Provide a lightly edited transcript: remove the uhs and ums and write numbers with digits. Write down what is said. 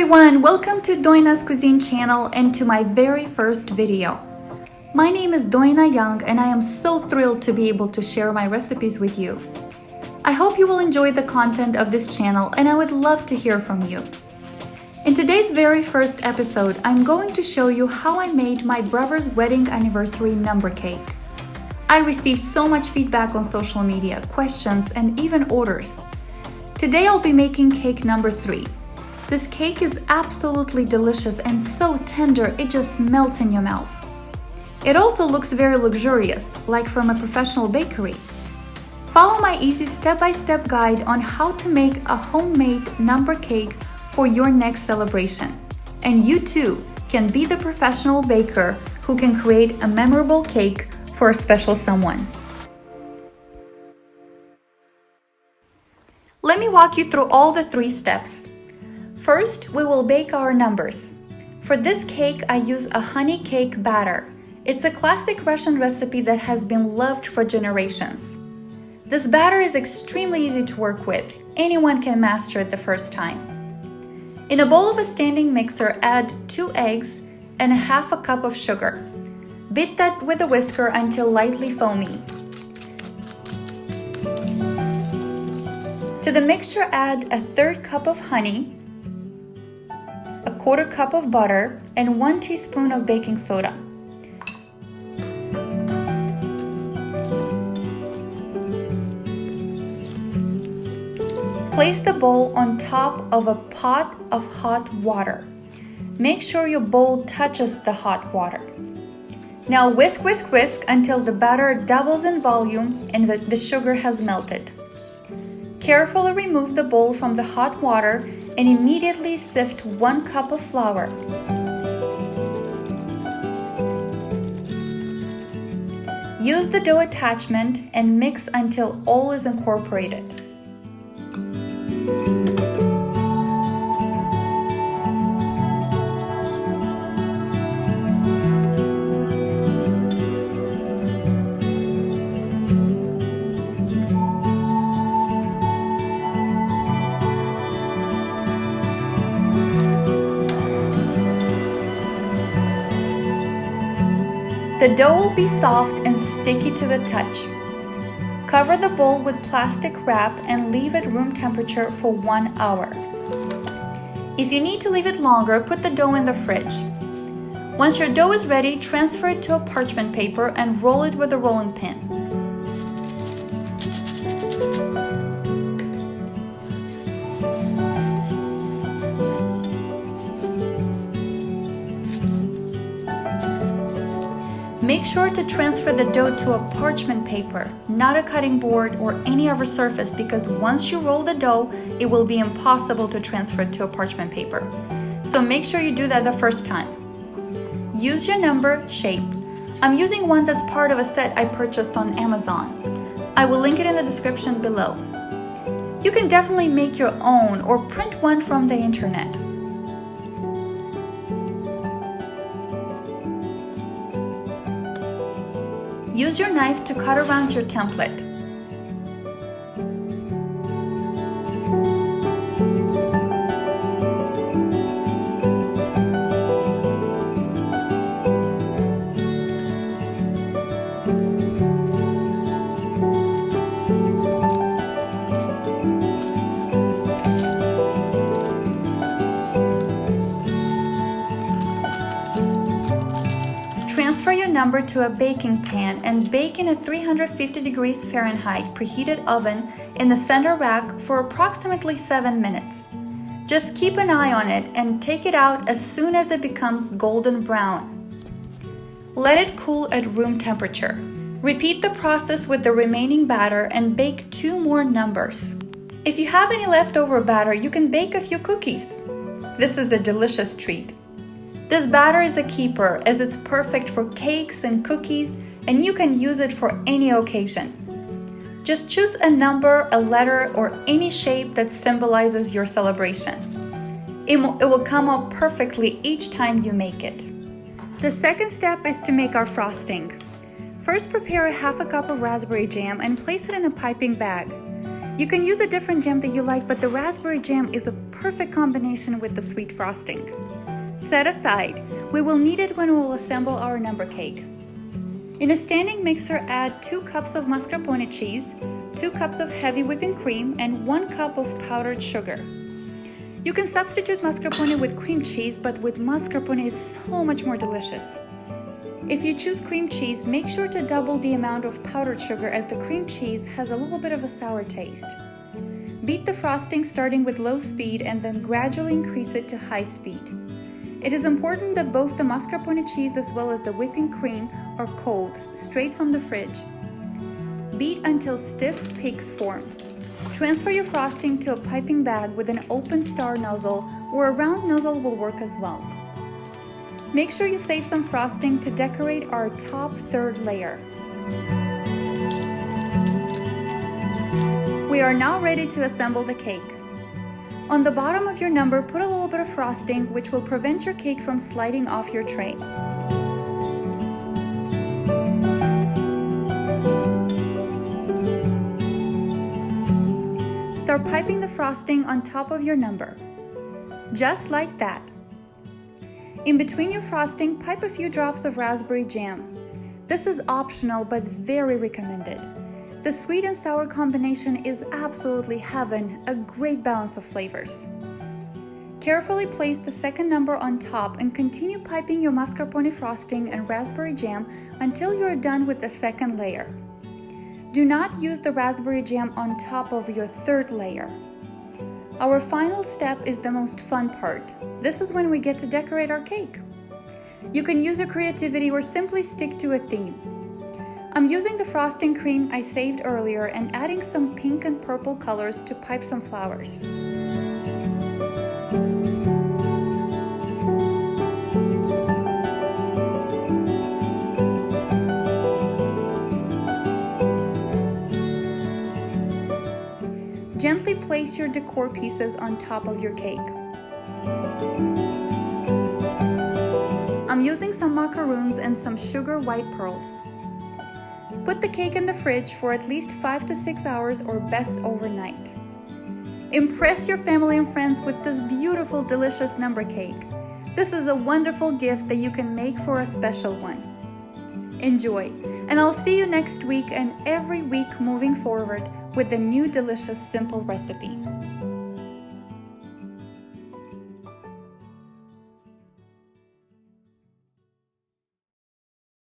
everyone, welcome to Doina's Cuisine channel and to my very first video. My name is Doina Young and I am so thrilled to be able to share my recipes with you. I hope you will enjoy the content of this channel and I would love to hear from you. In today's very first episode, I'm going to show you how I made my brother's wedding anniversary number cake. I received so much feedback on social media, questions, and even orders. Today I'll be making cake number 3. This cake is absolutely delicious and so tender it just melts in your mouth. It also looks very luxurious, like from a professional bakery. Follow my easy step-by-step guide on how to make a homemade number cake for your next celebration. And you too can be the professional baker who can create a memorable cake for a special someone. Let me walk you through all the 3 steps. First, we will bake our numbers. For this cake, I use a honey cake batter. It's a classic Russian recipe that has been loved for generations. This batter is extremely easy to work with. Anyone can master it the first time. In a bowl of a standing mixer, add 2 eggs and a half a cup of sugar. Beat that with a whisker until lightly foamy. To the mixture, add a 1/3 cup of honey, a 1/4 cup of butter, and 1 teaspoon of baking soda. Place the bowl on top of a pot of hot water. Make sure your bowl touches the hot water. Now whisk, whisk, whisk until the batter doubles in volume and the sugar has melted. Carefully remove the bowl from the hot water and immediately sift 1 cup of flour. Use the dough attachment and mix until all is incorporated. The dough will be soft and sticky to the touch. Cover the bowl with plastic wrap and leave at room temperature for 1 hour. If you need to leave it longer, put the dough in the fridge. Once your dough is ready, transfer it to a parchment paper and roll it with a rolling pin. Make sure to transfer the dough to a parchment paper, not a cutting board or any other surface, because once you roll the dough, it will be impossible to transfer it to a parchment paper. So make sure you do that the first time. Use your number shape. I'm using one that's part of a set I purchased on Amazon. I will link it in the description below. You can definitely make your own or print one from the internet. Use your knife to cut around your template. Transfer your number to a baking pan and bake in a 350 degrees Fahrenheit preheated oven in the center rack for approximately 7 minutes. Just keep an eye on it and take it out as soon as it becomes golden brown. Let it cool at room temperature. Repeat the process with the remaining batter and bake 2 more numbers. If you have any leftover batter, you can bake a few cookies. This is a delicious treat. This batter is a keeper as it's perfect for cakes and cookies, and you can use it for any occasion. Just choose a number, a letter, or any shape that symbolizes your celebration. It will come out perfectly each time you make it. The second step is to make our frosting. First, prepare a half a cup of raspberry jam and place it in a piping bag. You can use a different jam that you like, but the raspberry jam is a perfect combination with the sweet frosting. Set aside. We will need it when we will assemble our number cake. In a standing mixer, add 2 cups of mascarpone cheese, 2 cups of heavy whipping cream, and 1 cup of powdered sugar. You can substitute mascarpone with cream cheese, but with mascarpone is so much more delicious. If you choose cream cheese, make sure to double the amount of powdered sugar as the cream cheese has a little bit of a sour taste. Beat the frosting starting with low speed and then gradually increase it to high speed. It is important that both the mascarpone cheese as well as the whipping cream are cold, straight from the fridge. Beat until stiff peaks form. Transfer your frosting to a piping bag with an open star nozzle, or a round nozzle will work as well. Make sure you save some frosting to decorate our top 3rd layer. We are now ready to assemble the cake. On the bottom of your number, put a little bit of frosting, which will prevent your cake from sliding off your tray. Start piping the frosting on top of your number. Just like that. In between your frosting, pipe a few drops of raspberry jam. This is optional but very recommended. The sweet and sour combination is absolutely heaven, a great balance of flavors. Carefully place the second number on top and continue piping your mascarpone frosting and raspberry jam until you are done with the second layer. Do not use the raspberry jam on top of your 3rd layer. Our final step is the most fun part. This is when we get to decorate our cake. You can use your creativity or simply stick to a theme. I'm using the frosting cream I saved earlier and adding some pink and purple colors to pipe some flowers. Gently place your decor pieces on top of your cake. I'm using some macarons and some sugar white pearls. Put the cake in the fridge for at least 5 to 6 hours or best overnight. Impress your family and friends with this beautiful, delicious number cake. This is a wonderful gift that you can make for a special one. Enjoy, and I'll see you next week and every week moving forward with a new delicious simple recipe.